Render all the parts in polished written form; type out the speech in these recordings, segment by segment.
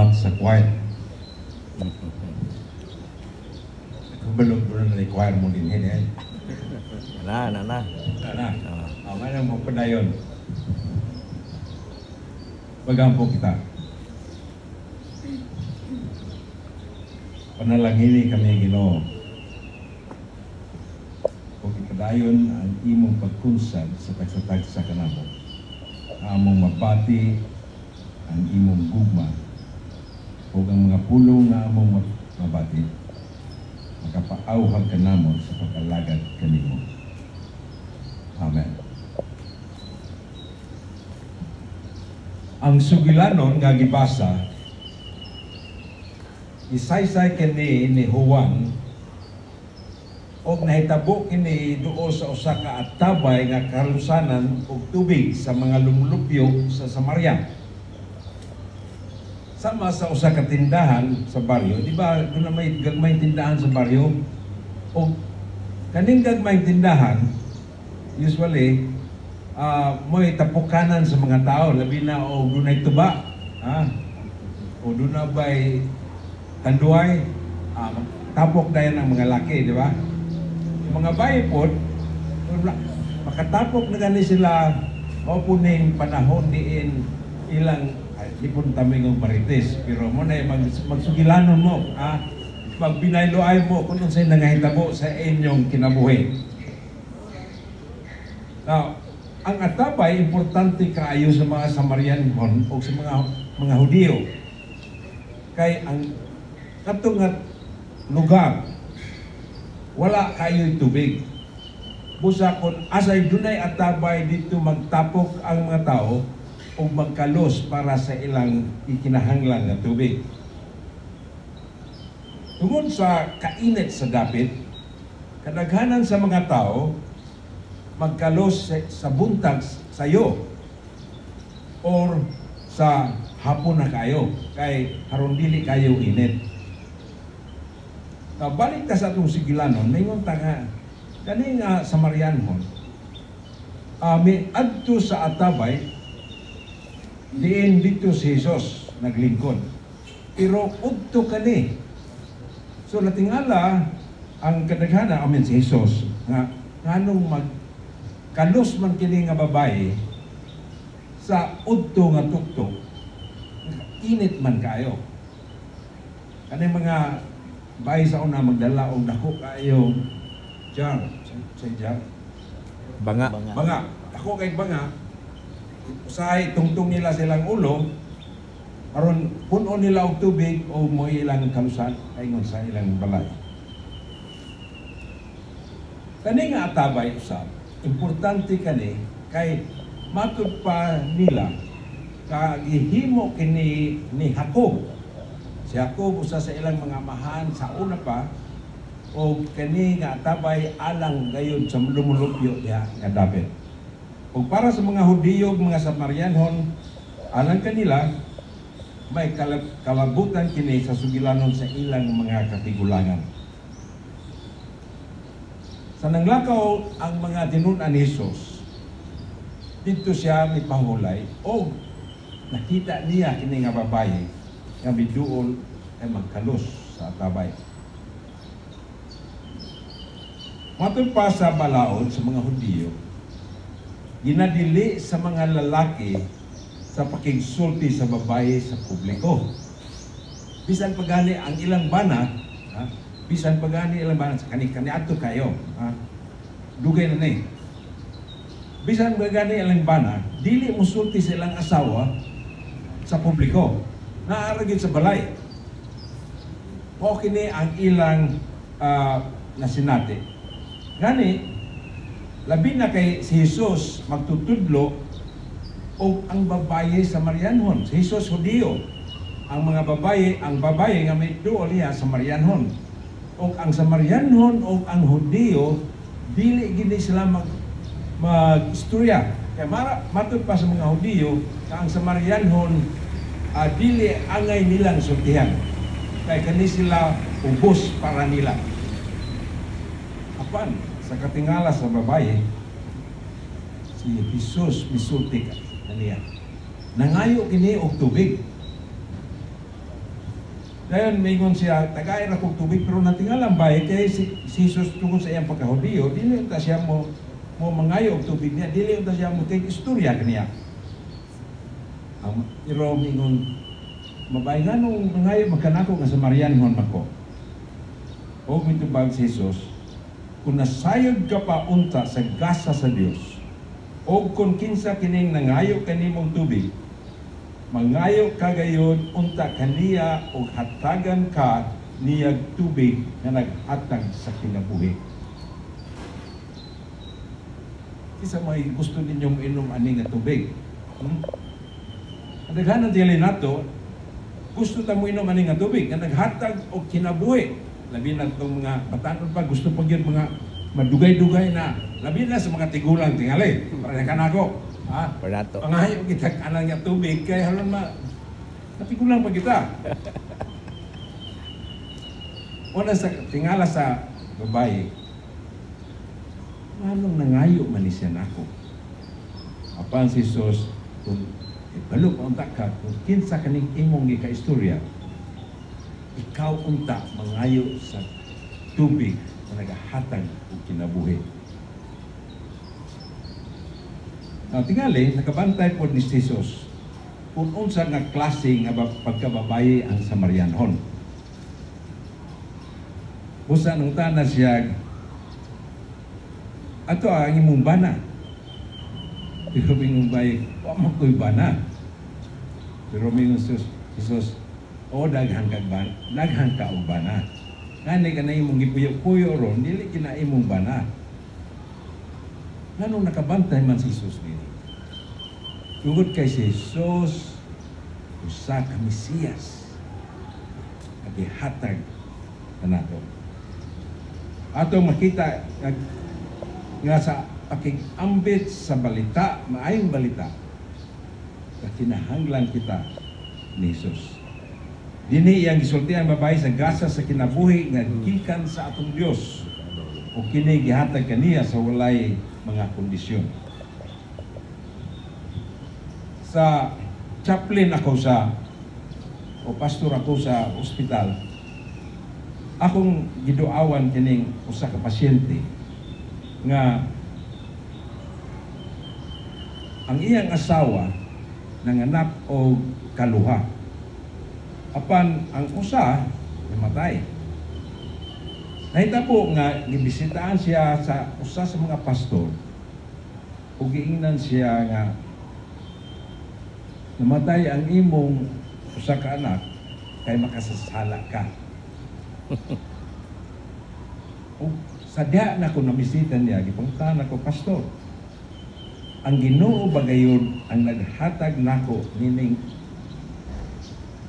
salamat sa choir. Balog doon na choir mo din eh. Na. Na. Ngayon mo padayon. Pagampo kita. Panalangini kami Ginoo. Kung ipadayon ang imong pagkunsad sa tagsatag sa kanamo. Among mapati ang imong gugma o ang mga pulong na among mabati makapaauhag kanamo sa pag-alagad kanimo. Amen. Ang sugilanon nga gibasa isaysay kini ni Juan og nahitabo kini duo sa usa ka atabay nga kalusanan og tubig sa mga lumulupyo sa Samaria. Sama sa usa ka tindahan sa baryo, di ba? Doon na may gagmayng tindahan sa baryo. O kaning gagmayng tindahan, usually, mo'y tapukanan sa mga tao, labi na o doon ay tuba, o doon na ba'y tanduay, tapok na yan ang mga laki, di ba? Mga bayi po, makatapok na gani sila, o puning panahon diin ilang di po taming marites, pero mo na magsugilanon mo, magbinayloay mo kung sa'yo nangahitabo sa inyong kinabuhi. Now, ang atabay, importante kaayo sa mga Samarianon o sa mga Hudiyo. Kay ang katong lugar, wala kayo tubig. Busa kung asay dunay atabay dito magtapok ang mga tao o magkalos para sa ilang ikinahanglan na tubig. Tungod sa kainit sa dapit, kadaghanan sa mga tao magkalos sa buntag sayo or sa hapon na kayo kay haron dili kayo init. Balik ta sa atong sigilanon, mayroon tanga kani nga Samarianon. May adto sa atabay diin dito si Jesus naglingkod. Pero udto kani. So natingala ang kadaghanan amen si Jesus nga nganong magkalos man kini nga babae sa udto nga tuktok. Init man kayo. Kani mga bayi sa una magdala og dako kayo jar sa jar Banga. Ako kay banga usahay tungtong nila silang ulo aron puno nila og tubig o mo ilang kalusan ingon sa ilang balay. Kani nga atabay usab importante kani kay matud pa nila kagihimo kini ni Jacob. Si Jacob usa sa ilang mga amahan sa una pa o kani nga tabay alang gayon sa lumulupyo diha nga David. O para sa mga Hudiyo, mga Samarianon, alang kanila may kalabutan kini sa sugilanon sa ilang mga katigulangan. Sa nanglakaw ang mga tinunan ni Jesus, dito siya mipahulay o nakita niya kini nga babaye nga biduol ay magkalos sa atabay. Matod pa sa balaod sa mga Hudiyo, ginadili sa mga lalaki sa pakigsulti sa babae sa publiko. Bisan pagani ang ilang bana, bisan pagani ilang bana sa kani adto kayo, dugay na ni. Bisan pagani ilang bana, dili mo sulti sa ilang asawa sa publiko. Naaragid sa balay. O kini ang ilang nasinati. Gani, labi na kay si Jesus magtutudlo o ang babaye Samarianon. Si Jesus Hudiyo. Ang babaye nga may duol niya Samarianon. O ang Samarianon o ang Hudiyo, dili gini sila mag-istorya. Kaya matod pa sa mga Hudiyo, ang Samarianon dili angay nilang sultihan. Kaya kani sila ubos para nila. Apan, sa katingala sa babae, si Jesus misulti niya. Nangayo kini og tubig. Dayon mingon siya, tagay ra kog tubig pero natingalang bay kay si Jesus tungod sa iyang pagkahudiyo, dili ta siya mo mangayo og tubig niya, dili ta siya mo take istorya kaniya. Pero mingon mabay nganong mangayo magkanako nga sa Marianhon mako. O mitubag si Jesus, kung nasayod ka pa unta sa gasa sa Dios, o kung kinsa kining nangayo kanimong tubig, mangayo ka gayon unta kaniya o hatagan ka niyag tubig na naghatag sa kinabuhi. Kisa may gusto ninyong inom ani nga tubig? Adaghanan dili nato, gusto ta mo inom ani nga tubig nga naghatag og kinabuhi. Labi na itong mga batanon pa, gusto pag yun mga madugay-dugay na. Labi na sa mga tigulang tingali. Para na kanako. Panato. Pangayo kita kanan nga tubig, kaya halon natigulang pa kita. Una sa tingala sa babae, anong nangayo man ni siya nako? Apan si Jesus, kung ibalok unta ka, kung kinsa kaning imong ika-istorya, ikaw unta mangayo sa tubig na nagahatag o kinabuhi. Tingali, nakabantay po ni Jesus kung unsa nga klase nga pagkababaye ang Samarianhon. Busa nung tanan siya, ato ang imong bana. Pero mingon bay, wa mo ko'y bana. Pero mingon Jesus, o daghan ka og bana. Ngani ka na imong gipuyo-puyo ron, dili kina imong bana. Nganong nakabantay man si Jesus nini? Tungod kay si Jesus, usa ka Mesiyas, at ihatag na nato. Ato makita nga sa pakig-ambit sa balita, maayong balita, na kinahanglan kita ni Jesus. Dini iyang gisulti ang babae sa gasa sa kinabuhi nga gikan sa atong Dios o kini gihatag kaniya sa walay mga kondisyon. Sa chaplain ako o pastor ako sa ospital, akong giduawan kining usa ka pasyente nga ang iyang asawa nanganak og kaluha. Apan ang usa namatay. Nahitabo nga gibisitahan siya sa usa sa mga pastor ug giingnan siya nga namatay ang imong usa ka anak kay makasasala ka. Ug sadya na ko namisita niya, gipangtan ako, pastor, ang Ginoo ba gayon ang naghatag nako nining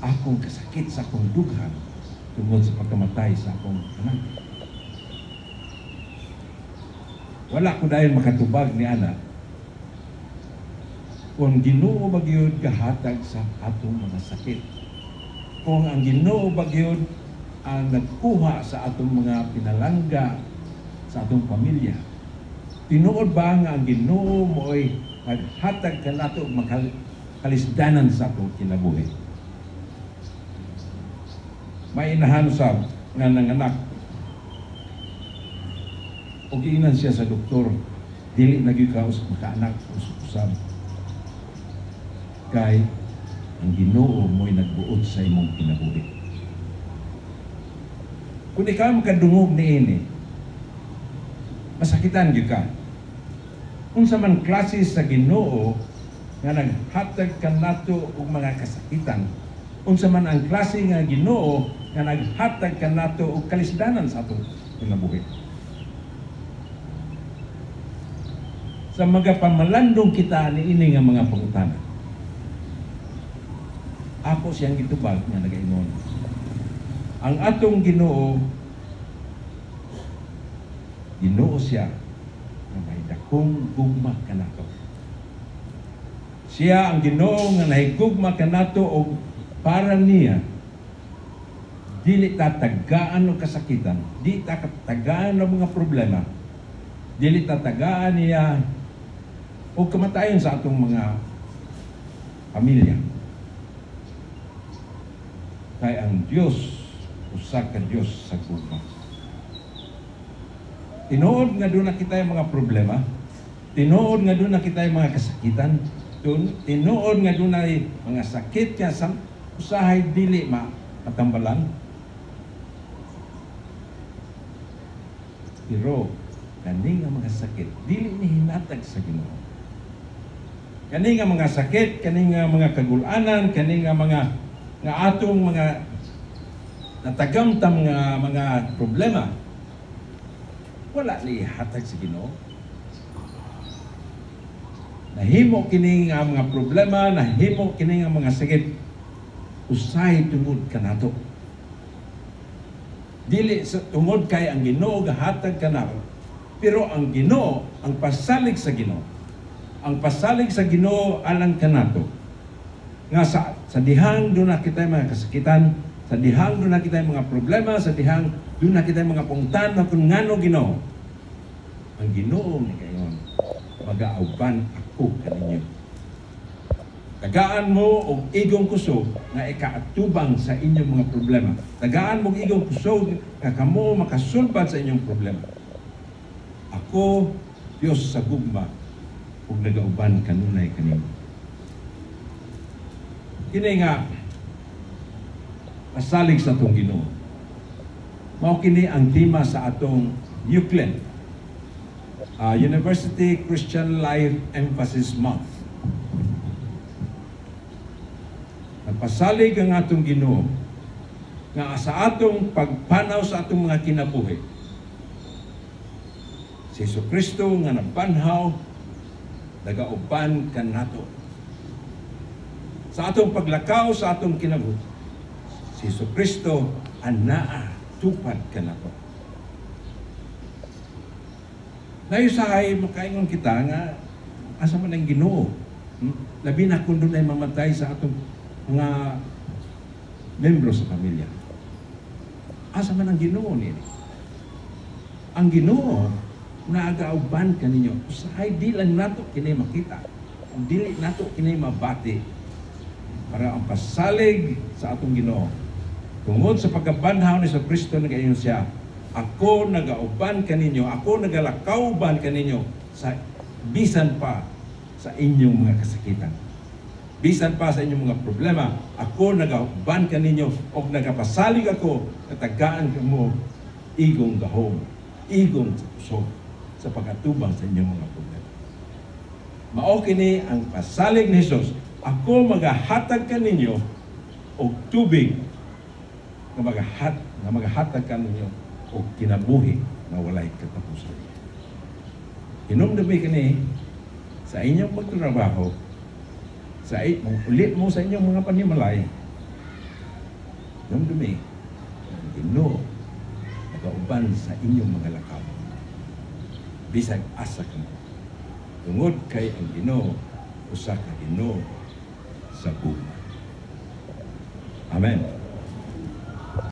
akong kasakit sa akong dughan tungod sa pagkamatay sa akong anak. Wala ko dahil makatubag ni anak kung Ginoo ba gyud gahatag sa atong mga sakit. Kung ang Ginoo ba gyud ang nagkuha sa atong mga pinalangga sa atong pamilya. Tinuod ba nga ang Ginoo mo'y naghatag kanato og makalisdanan sa atong kinabuhi? May inahan sa nga nanganak o giinan siya sa doktor, dili nagikaos makaanak usab kay ang Ginoo mo'y nagbuot sa imong kinabuhi. Kung ikaw makadungog niini, masakitan gyud ka. Unsa man klase sa Ginoo nga naghatag kanato og mga kasakitan, unsa man ang klase nga Ginoo nga naghatag kanato og kalisdanan sa atong kinabuhi. Sa mga pamalandong kita niini nga mga pangutana, ako siyang gitubag nga nagaingon. Ang atong Ginoo, Ginoo siya nga may dakong gugma kanato. Siya ang Ginoo nga nahigugma kanato og para niya dili tatagaan ng kasakitan, di tatagaan ng mga problema, dili tatagaan niya o kamatayon sa atong mga pamilya. kay ang Dios usa ka Dios sa gugma. Tinuod nga doon na kita yung mga problema, tinuod nga doon na kita yung mga kasakitan, tinuod nga doon na mga sakit kaya usahay dili matambalan. Pero kani nga mga sakit dili ni hinatag sa Ginoo. Kani nga mga sakit, kani nga mga kagulanan, kani nga mga nga atong mga natagamtam nga mga problema, wala ni hatag sa Ginoo. Nahimo kini nga mga problema, nahimo kini nga mga sakit, usahay tungod kanato. Dili sa tungod kay ang Ginoo gahatag kanato, pero ang Ginoo, ang pasalig sa Ginoo, ang pasalig sa Ginoo alang kanato. Nga sa dihang doon na kita mga kasakitan, sa dihang doon na kita mga problema, sa dihang doon na kita mga pungtan na kung ngano Ginoo. Ang Ginoo ni kayon, mag-auban ako kaninyo. Tagaan mo og igong kusog nga ikaatubang sa inyong mga problema. Tagaan mo og igong kusog nga kamo makasulbad sa inyong problema. Ako, Dios sa gugma, ug nagauban kanunay kanimo. Kini nga pasalig sa atong Ginoo. Mao kini ang tema sa atong Euclid, University Christian Life Emphasis Month. Nagpasalig ang atong Ginoo nga sa atong pagpanaw sa atong mga kinabuhi. Si Jesucristo nga nagpanhaw, nagauban kanato. Sa atong paglakaw sa atong kinabuhi, si Jesucristo anaa tupad kanato. Nayusahay makaingon kita nga asa man ang Ginoo. Labi na kung doon ay mamatay sa atong mga membro sa pamilya. Asa man ang Ginoo niya? Ang Ginoo naagauban kaninyo. Usahay di lang nato kini makita. Dili nato kini mabati. Para ang pasalig sa atong Ginoo. Tungod sa pagkabanhaw ni Kristo nagayon siya, ako nagauban kaninyo, ako nagalakauban kaninyo sa bisan pa sa inyong mga kasakitan. Bisan pa sa inyong mga problema, ako nagauban kaninyo o nagapasalig ako katagaan mo igong gahom, igong pusog sa pagkatubang sa inyong mga problema. Mao kini ang pasalig ni Jesus. Ako magahatag kaninyo og tubig na magahatag kaninyo og kinabuhi na walay katapusan. Hinumdumi kini sa inyong pagtrabaho, sa ulit mo sa inyong mga panimalay. Hinumdumi ang Ginoo nagauban sa inyong mga lakaw. Bisag asa ka mo. Tungod kay ang Ginoo usa ka Ginoo sa buhay. Amen.